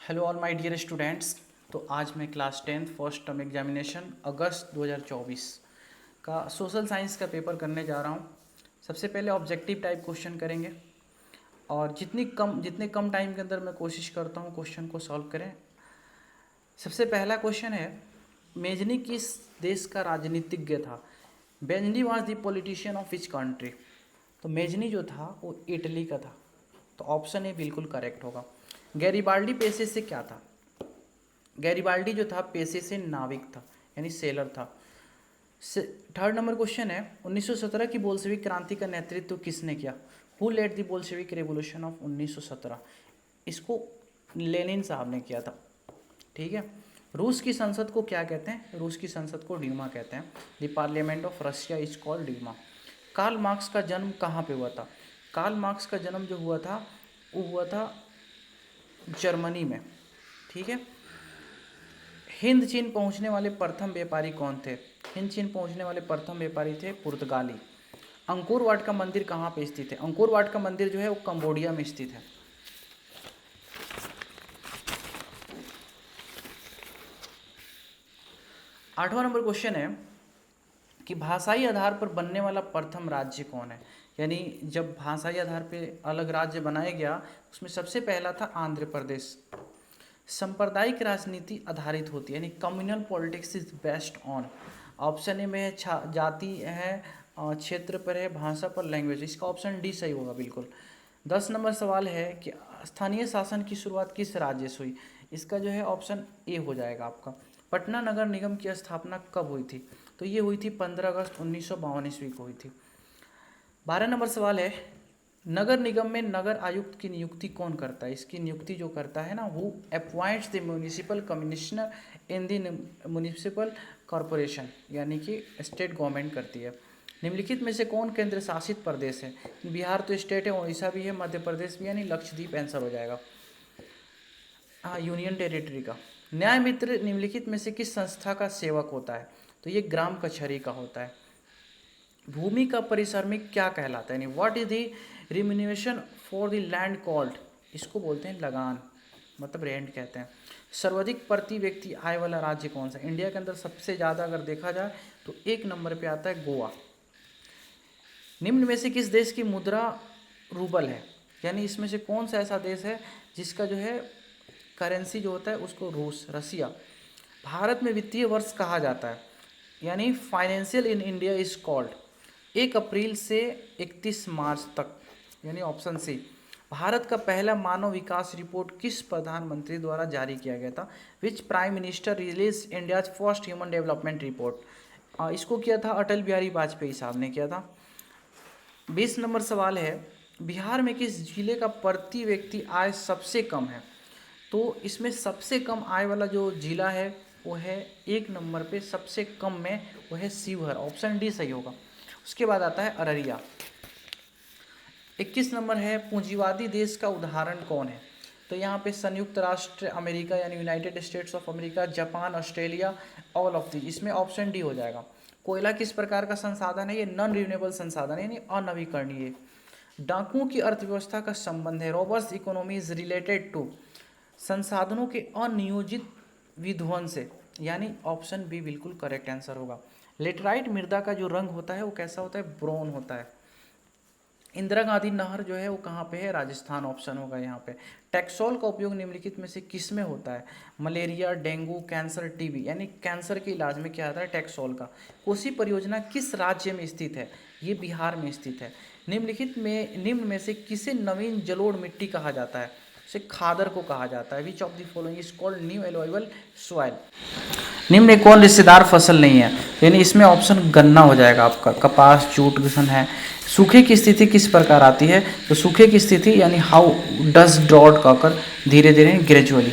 Hello all my dear students. तो आज मैं class 10th first term examination August 2024 का सोशल साइंस का पेपर करने जा रहा हूँ। सबसे पहले ऑब्जेक्टिव टाइप क्वेश्चन करेंगे और जितने कम टाइम के अंदर मैं कोशिश करता हूँ क्वेश्चन को सॉल्व करें। सबसे पहला क्वेश्चन है, मेजनी किस देश का राजनीतिज्ञ था? बेंजनी was the politician of which country? तो मेजनी जो था वो इटली का था, तो ऑप्शन ए बिल्कुल करेक्ट होगा। गैरिबाल्डी पेशे से क्या था? गैरिबाल्डी जो था पेशे से नाविक था, यानी सेलर था। थर्ड नंबर क्वेश्चन है, 1917 की बोल्शेविक क्रांति का नेतृत्व किसने किया? Who led the Bolshevik revolution of 1917? इसको लेनिन साहब ने किया था। ठीक है। रूस की संसद को क्या कहते हैं? रूस की संसद को डीमा कहते हैं। The parliament of Russia is called Duma. Karl Marx का जन्म कहाँ पे हुआ था? कार्ल मार्क्स का जन्म जो हुआ था वो हुआ था जर्मनी में। ठीक है। हिंद चीन पहुंचने वाले प्रथम व्यापारी कौन थे? हिंद चीन पहुंचने वाले प्रथम व्यापारी थे पुर्तगाली। अंकोर वाट का मंदिर कहाँ पे स्थित है? अंकोर वाट का मंदिर जो है वो कंबोडिया में स्थित है। आठवां नंबर क्वेश्चन है कि भाषाई आधार पर बनने वाला प्रथम राज्य कौन है? यानी जब भाषाई आधार पे अलग राज्य बनाया गया उसमें सबसे पहला था आंध्र प्रदेश। सांप्रदायिक राजनीति आधारित होती है, यानी communal politics is based on. Option A में है जाति है, क्षेत्र पर है, भाषा पर, लैंग्वेज। इसका ऑप्शन डी सही होगा बिल्कुल। 10 नंबर सवाल है कि स्थानीय शासन की शुरुआत किस राज्य से हुई? इसका जो है ऑप्शन ए हो जाएगा आपका। पटना नगर निगम की स्थापना कब हुई थी? तो ये हुई थी 15 अगस्त 1952 ईस्वी को हुई थी। 12 नंबर सवाल है, नगर निगम में नगर आयुक्त की नियुक्ति कौन करता है? इसकी नियुक्ति जो करता है ना, वो appoints the municipal commissioner in the municipal corporation, यानी कि स्टेट गवर्नमेंट करती है। निम्नलिखित में से कौन केंद्र शासित प्रदेश है? बिहार तो स्टेट है, उड़ीसा भी है, मध्य प्रदेश भी, यानी लक्षद्वीप आंसर हो जाएगा। हाँ, यूनियन टेरिटरी का। न्याय मित्र निम्नलिखित में से किस संस्था का सेवक होता है? तो ये ग्राम कचहरी का होता है। भूमि का परिश्रमिक क्या कहलाता है? यानी what is the remuneration for the land called? इसको बोलते हैं लगान, मतलब रेंट कहते हैं। सर्वाधिक प्रति व्यक्ति आय वाला राज्य कौन सा? इंडिया के अंदर सबसे ज़्यादा अगर देखा जाए तो 1 नंबर पे आता है गोवा। निम्न में से किस देश की मुद्रा रूबल है? यानी इसमें से कौन सा ऐसा देश है जिसका जो है करेंसी जो होता है उसको रसिया। भारत में वित्तीय वर्ष कहा जाता है, यानी financial in India is called 1 अप्रैल से 31 मार्च तक, यानी ऑप्शन सी। भारत का पहला मानव विकास रिपोर्ट किस प्रधानमंत्री द्वारा जारी किया गया था? Which prime minister release India's first human development report? इसको किया था अटल बिहारी वाजपेयी साहब ने किया था। 20 नंबर सवाल है, बिहार में किस जिले का प्रति व्यक्ति आय सबसे कम है? तो इसमें सबसे कम आय वाला जो जिला है वो है 1 नंबर पे सबसे कम में, वो है शिवहर। ऑप्शन डी सही होगा। उसके बाद आता है अररिया। 21 नंबर है, पूंजीवादी देश का उदाहरण कौन है? तो यहाँ पे संयुक्त राष्ट्र अमेरिका, यानी United states of America, Japan, Australia, all of these. इसमें ऑप्शन डी हो जाएगा। कोयला किस प्रकार का संसाधन है? ये नॉन रिन्यूएबल संसाधन है, यानी अनवीकरणीय। डाकुओं की अर्थव्यवस्था का संबंध है, robbers economy is related to संसाधनों के अनियोजित विध्वंस से, यानी ऑप्शन बी बिल्कुल करेक्ट आंसर होगा। लेटराइट मृदा का जो रंग होता है वो कैसा होता है? ब्राउन होता है। इंदिरा गांधी नहर जो है वो कहाँ पे है? राजस्थान, ऑप्शन होगा यहाँ पे। टैक्सोल का उपयोग निम्नलिखित में से किस में होता है? मलेरिया, डेंगू, कैंसर, टीबी, यानी कैंसर के इलाज में क्या आता है? टैक्सोल का। कोसी परियोजना किस राज्य में स्थित है? ये बिहार में स्थित है। निम्न में से किसे नवीन जलोढ़ मिट्टी कहा जाता है? से खादर को कहा जाता है। Which of the following is called new allowable soil? निम्न में कौन रिश्तेदार फसल नहीं है? यानी इसमें ऑप्शन गन्ना हो जाएगा आपका। कपास, जूट, गन्ना है। सूखे की स्थिति किस प्रकार आती है? तो सूखे की स्थिति यानी हाउ डज ड्रॉट ऑकर? धीरे धीरे, ग्रेजुअली।